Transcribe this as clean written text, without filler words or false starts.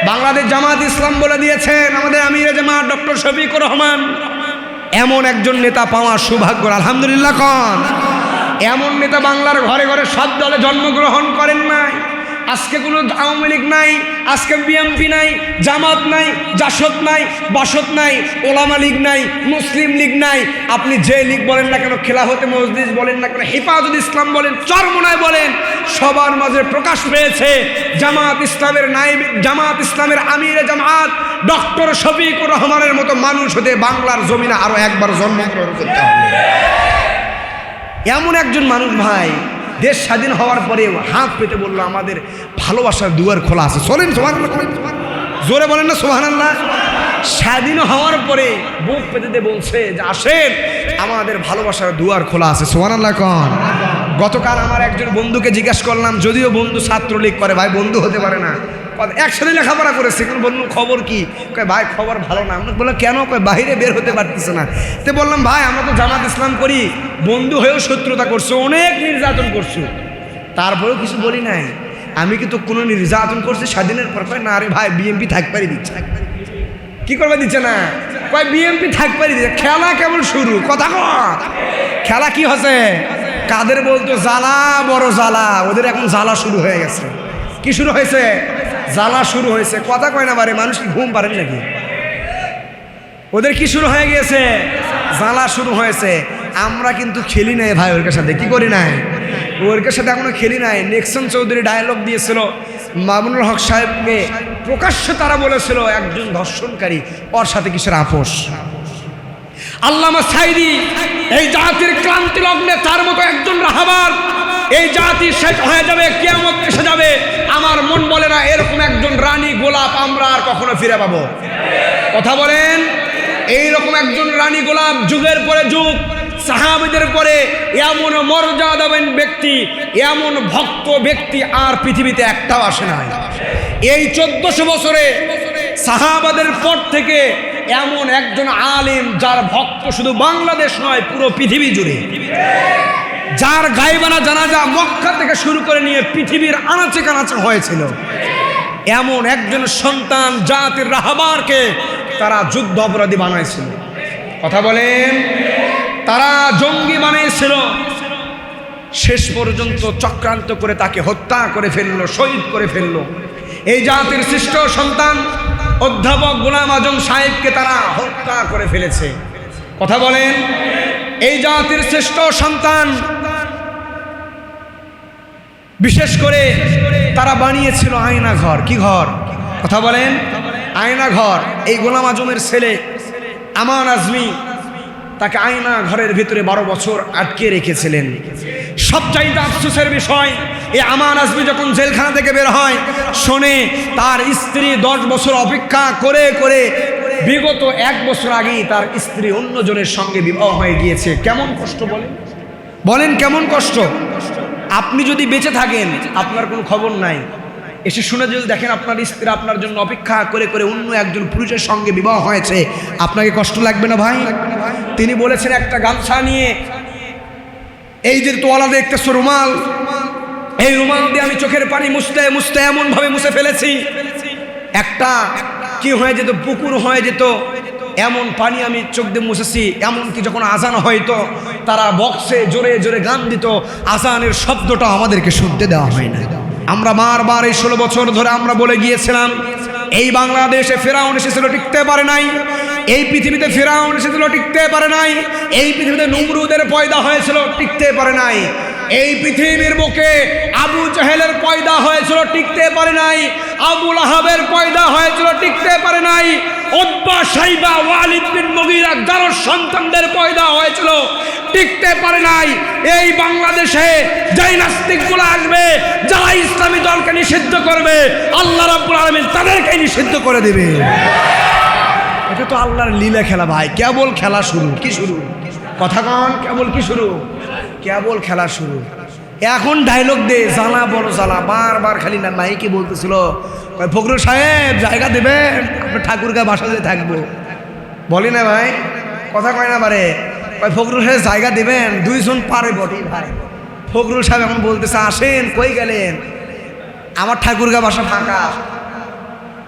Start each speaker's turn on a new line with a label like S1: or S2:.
S1: বাংলাদেশ জামাত ইসলাম বলে দিয়েছেন আমাদের আমিরে জামাত ডক্টর শফিকুর রহমান এমন একজন নেতা পাওয়া সৌভাগ্য, আলহামদুলিল্লাহ কন। এমন নেতা বাংলার ঘরে ঘরে সব দলে জন্মগ্রহণ করেন নাই। আজকে কোনো আওয়ামী লীগ নাই, আজকে বিএনপি নাই, জামাত নাই, জাসদ নাই, বাসদ নাই, ওলামা লীগ নাই, মুসলিম লীগ নাই। আপনি যে লীগ বলেন না কেন, খেলাফতে মজলিস বলেন না কেন, হেফাজত ইসলাম বলেন, চরমোনায় বলেন, সবার মাঝে প্রকাশ পেয়েছে জামাত ইসলামের নায়েব, জামাত ইসলামের আমিরে জামাত ডক্টর শফিকুর রহমানের মতো মানুষ হতে বাংলার জমিনে আরো একবার জন্মগ্রহণ করতে হবে। এমন একজন মানুষ ভাই দেশ স্বাধীন হওয়ার পরেও হাত পেতে বললো আমাদের ভালোবাসার দুয়ার খোলা আছে। চলেন সুবহানাল্লাহ, জোরে বলেন না সুবহানাল্লাহ। স্বাধীন হওয়ার পরে বুক পেতে বলছে যে আসেন আমাদের ভালোবাসার দুয়ার খোলা আছে, সুবহানাল্লাহ কন। গতকাল আমার একজন বন্ধুকে জিজ্ঞাসা করলাম, যদিও বন্ধু ছাত্রলীগ করে, ভাই বন্ধু হতে পারে না, একসাথে লেখাপড়া করেছে, কিন্তু বললাম খবর কি? কয় ভাই খবর ভালো না। আমরা বললাম কেন? কয় বাইরে বের হতে পারতেছে না। তো বললাম ভাই আমরা তো জামাত ইসলাম করি, বন্ধু হয়েও শত্রুতা করছো, অনেক নির্যাতন করছো, তারপরেও কিছু বলি নাই। আমি কি তো কোনো নির্যাতন করছি স্বাধীনের পর? কয় না রে ভাই বিএনপি থাকতে দিচ্ছে। কি করবে দিচ্ছে না? কয় বিএনপি থাকতে দিচ্ছে। খেলা কেমন শুরু? কথা কয় খেলা কি হচ্ছে? কাদের বলতো জ্বালা বড় জ্বালা, ওদের এখন জ্বালা শুরু হয়ে গেছে। কি শুরু হয়েছে? জ্বালা শুরু হয়েছে। কথা কয় না বারে, মানুষ কি ঘুম পারেন নাকি? ওদের কি শুরু হয়ে গিয়েছে? জ্বালা শুরু হয়েছে। আমরা কিন্তু খেলি নাই ভাই ওর সাথে। কি করি নাই? ওর সাথে এখনো খেলি নাই। নেক্সন চৌধুরী ডায়লগ দিয়েছিল মামুনুল হক সাহেবকে, প্রকাশ্যে তারা বলেছিল একজন ধর্ষণকারী, ওর সাথে কিসের আপোষ? আল্লামা সাইদি এই জাতির ক্লান্তি লগ্নে তার মতো একজন রাহাবার, এই জাতি শেষ হয়ে যাবে, কিয়ামত এসে যাবে। আমার মন বলে না এরকম একজন রানী গোলাপ আমরা আর কখনো ফিরে পাবো। কথা বলেন, এইরকম একজন রানী গোলাপ যুগের পরে যুগ, সাহাবীদের পরে এমন মর্যাদাবান ব্যক্তি, এমন ভক্ত ব্যক্তি আর পৃথিবীতে একটাও আসে নাই। এই 1400 বছরে সাহাবাদের পর থেকে এমন একজন আলেম যার ভক্ত শুধু বাংলাদেশ নয় পুরো পৃথিবী জুড়ে, যার গায়বানা জানাজা মক্কা থেকে শুরু করে নিয়ে পৃথিবীর আনাচে কানাচে হয়েছিল, এমন একজন সন্তান জাতির রাহবারকে তারা যুদ্ধ অপরাধী বানাইছিল। কথা বলেন, তারা জঙ্গি বানিয়েছিল। শেষ পর্যন্ত চক্রান্ত করে তাকে হত্যা করে ফেললো, শহীদ করে ফেললো। এই জাতির শ্রেষ্ঠ সন্তান অধ্যাপক গোলাম আজম সাহেবকে তারা হত্যা করে ফেলেছে। কথা বলেন, এই জাতির শ্রেষ্ঠ সন্তান বিশেষ করে তারা বানিয়েছিল আয়না ঘর। কি ঘর? কথা বলেন, আয়না ঘর। এই গোলাম আজমের ছেলে আমান আজমি, তাকে আয়না ঘরের ভিতরে 12 বছর আটকে রেখেছিলেন। সবচাইতে আফসোসের বিষয়, এই আমান আজমি যখন জেলখানা থেকে বের হয়, শোনে তার স্ত্রী 10 বছর অপেক্ষা করে করে বিগত 1 বছর আগেই তার স্ত্রী অন্যজনের সঙ্গে বিবাহ হয়ে গিয়েছে। কেমন কষ্ট বলেন, বলেন কেমন কষ্ট? আপনি যদি বেঁচে থাকেন, আপনার কোনো খবর নাই, এসে শুনে যদি দেখেন আপনার স্ত্রী আপনার জন্য অপেক্ষা করে করে অন্য একজন পুরুষের সঙ্গে বিবাহ হয়েছে, আপনাকে কষ্ট লাগবে না ভাই? তিনি বলেছেন একটা গামছা নিয়ে, এই যে তোয়ালা দেখতেছো রুমাল, এই রুমাল দিয়ে আমি চোখের পানি মুছতে মুছতে এমন ভাবে মুছে ফেলেছি, একটা কি হয়ে যেত, পুকুর হয়ে যেত, এমন পানি আমি চোখ দিয়ে মুছেছি। এমনকি যখন আজান হয়তো তারা বক্সে জোরে জোরে গান দিত, আজানের শব্দটা আমাদেরকে শুনতে দেওয়া হয় না। আমরা বারবার এই 16 বছর ধরে আমরা বলে গিয়েছিলাম, এই বাংলাদেশে ফেরাউন এসেছিল, টিকতে পারে নাই। এই পৃথিবীতে ফেরাউন এসেছিল, টিকতে পারে নাই। এই পৃথিবীতে নমরুদের পয়দা হয়েছিল, টিকতে পারে নাই। এই পৃথিবীর বুকে আবু জাহেলের পয়দা হয়েছিল, টিকতে পারে নাই। আবু লাহাবের পয়দা হয়েছিল, টিকতে পারে নাই। উতবা, শাইবা, ওয়ালিদ বিন মুগীরা যার সন্তানদের পয়দা হয়েছিল, টিকতে পারে নাই। এই বাংলাদেশে যেই নাস্তিকগুলো আসবে, যারা ইসলামী দলকে নিষিদ্ধ করবে, আল্লাহ রাব্বুল আলামিন তাদেরকে নিষিদ্ধ করে দেবে। এটা তো আল্লাহর লীলা খেলা ভাই, কেবল খেলা শুরু। কি শুরু? কথা কন, কেবল কি শুরু? কেবল খেলা শুরু। এখন ডায়লগ দে, জ্বালা বড় জ্বালা, বারবার খালি না মাইকে বলতেছিল, ফখরুল সাহেব জায়গা দেবেন, আপনার ঠাকুরগাঁ বাসাতে থাকবো। বলি না ভাই, কথা কয় না বারে, ফখরুল সাহেব জায়গা দেবেন, 2 জন পারে বটে ভাই। ফখরুল সাহেব এখন বলতেছে আসেন, কই গেলেন? আমার ঠাকুরগাঁ বাসা ফাঁকা।